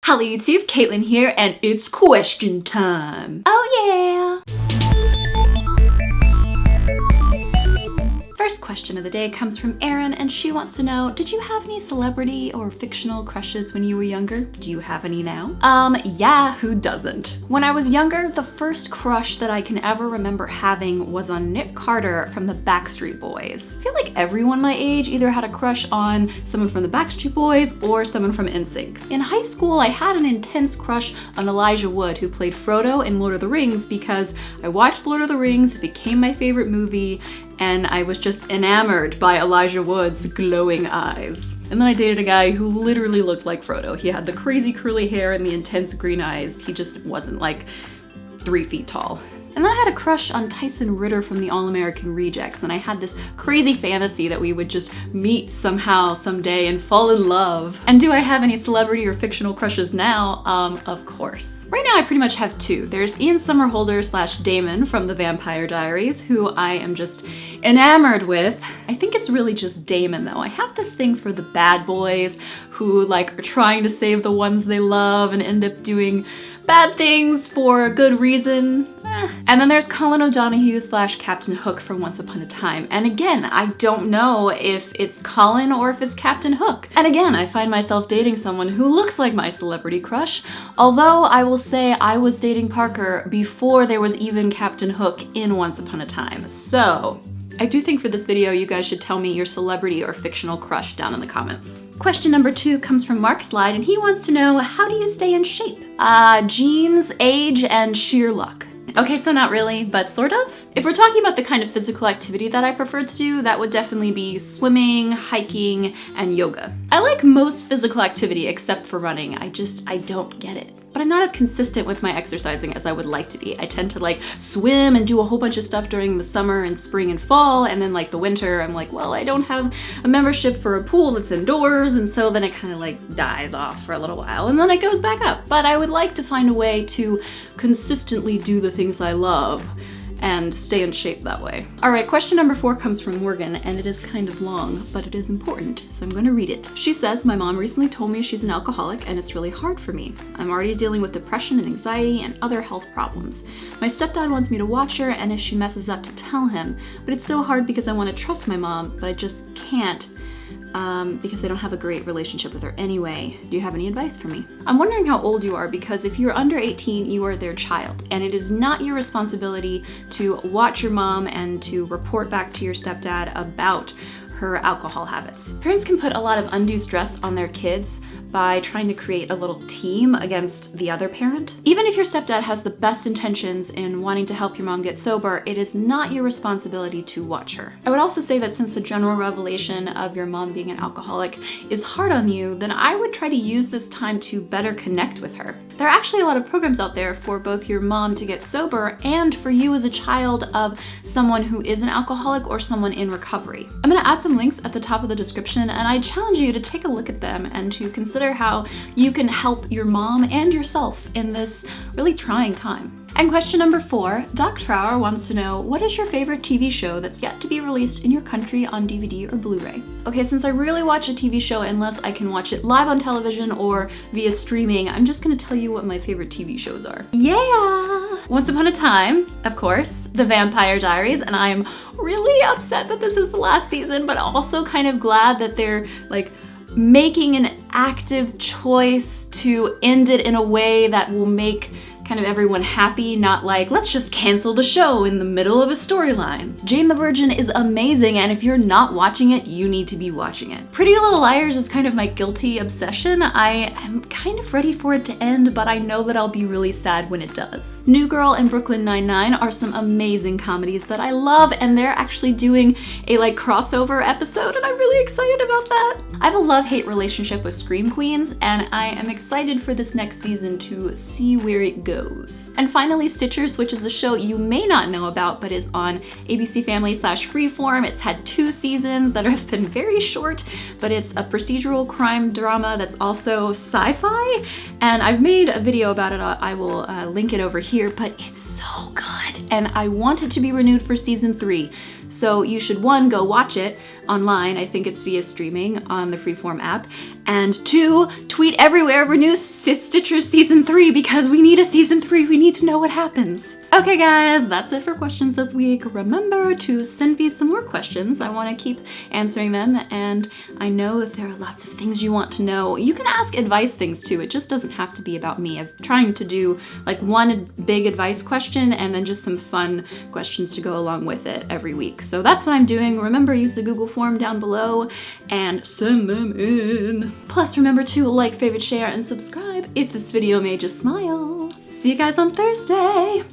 Hello YouTube, Kaitlyn here, and it's question time. Oh yeah! First question of the day comes from Erin, and she wants to know, did you have any celebrity or fictional crushes when you were younger? Do you have any now? Yeah, who doesn't? When I was younger, the first crush that I can ever remember having was on Nick Carter from the Backstreet Boys. I feel like everyone my age either had a crush on someone from the Backstreet Boys or someone from NSYNC. In high school, I had an intense crush on Elijah Wood, who played Frodo in Lord of the Rings, because I watched Lord of the Rings, it became my favorite movie, and I was just enamored by Elijah Wood's glowing eyes. And then I dated a guy who literally looked like Frodo. He had the crazy curly hair and the intense green eyes. He just wasn't like 3 feet tall. And then I had a crush on Tyson Ritter from the All-American Rejects, and I had this crazy fantasy that we would just meet somehow, someday, and fall in love. And do I have any celebrity or fictional crushes now? Of course. Right now I pretty much have 2. There's Ian Somerhalder / Damon from The Vampire Diaries, who I am just enamored with. I think it's really just Damon though. I have this thing for the bad boys who like are trying to save the ones they love and end up doing bad things for a good reason. And then there's Colin O'Donoghue / Captain Hook from Once Upon a Time. And again, I don't know if it's Colin or if it's Captain Hook. And again, I find myself dating someone who looks like my celebrity crush, although I will say I was dating Parker before there was even Captain Hook in Once Upon a Time. So I do think for this video, you guys should tell me your celebrity or fictional crush down in the comments. Question number 2 comes from Mark Slide, and he wants to know, how do you stay in shape? Genes, age, and sheer luck. Okay, so not really, but sort of. If we're talking about the kind of physical activity that I prefer to do, that would definitely be swimming, hiking, and yoga. I like most physical activity except for running. I don't get it. But I'm not as consistent with my exercising as I would like to be. I tend to like swim and do a whole bunch of stuff during the summer and spring and fall, and then like the winter, I'm like, well, I don't have a membership for a pool that's indoors, and so then it kind of like dies off for a little while, and then it goes back up. But I would like to find a way to consistently do the things I love and stay in shape that way. All right, question number 4 comes from Morgan, and it is kind of long, but it is important, so I'm gonna read it. She says, my mom recently told me she's an alcoholic and it's really hard for me. I'm already dealing with depression and anxiety and other health problems. My stepdad wants me to watch her and if she messes up to tell him, but it's so hard because I want to trust my mom, but I just can't. Because I don't have a great relationship with her anyway. Do you have any advice for me? I'm wondering how old you are, because if you're under 18, you are their child, and it is not your responsibility to watch your mom and to report back to your stepdad about her alcohol habits. Parents can put a lot of undue stress on their kids by trying to create a little team against the other parent. Even if your stepdad has the best intentions in wanting to help your mom get sober, it is not your responsibility to watch her. I would also say that since the general revelation of your mom being an alcoholic is hard on you, then I would try to use this time to better connect with her. There are actually a lot of programs out there for both your mom to get sober and for you as a child of someone who is an alcoholic or someone in recovery. I'm gonna add some links at the top of the description, and I challenge you to take a look at them and to consider how you can help your mom and yourself in this really trying time. And question number 4, Doc Trower wants to know, what is your favorite TV show that's yet to be released in your country on DVD or Blu-ray? Okay, since I rarely watch a TV show unless I can watch it live on television or via streaming, I'm just gonna tell you what my favorite TV shows are. Yeah! Once Upon a Time, of course, The Vampire Diaries, and I'm really upset that this is the last season, but also kind of glad that they're like making an active choice to end it in a way that will make kind of everyone happy, not like, let's just cancel the show in the middle of a storyline. Jane the Virgin is amazing, and if you're not watching it, you need to be watching it. Pretty Little Liars is kind of my guilty obsession. I am kind of ready for it to end, but I know that I'll be really sad when it does. New Girl and Brooklyn Nine-Nine are some amazing comedies that I love, and they're actually doing a like crossover episode, and I'm really excited about that. I have a love-hate relationship with Scream Queens, and I am excited for this next season to see where it goes. And finally, Stitchers, which is a show you may not know about, but is on ABC Family / Freeform. It's had 2 seasons that have been very short, but it's a procedural crime drama that's also sci-fi. And I've made a video about it. I will link it over here, but it's so good. And I want it to be renewed for season 3. So you should, 1, go watch it online. I think it's via streaming on the Freeform app. And 2, tweet everywhere renew Stitcher season 3 because we need a season 3. We need to know what happens. Okay guys, that's it for questions this week. Remember to send me some more questions. I want to keep answering them, and I know that there are lots of things you want to know. You can ask advice things too. It just doesn't have to be about me. I'm trying to do like one big advice question and then just some fun questions to go along with it every week. So that's what I'm doing. Remember, use the Google form down below and send them in. Plus remember to like, favorite, share, and subscribe if this video made you smile. See you guys on Thursday.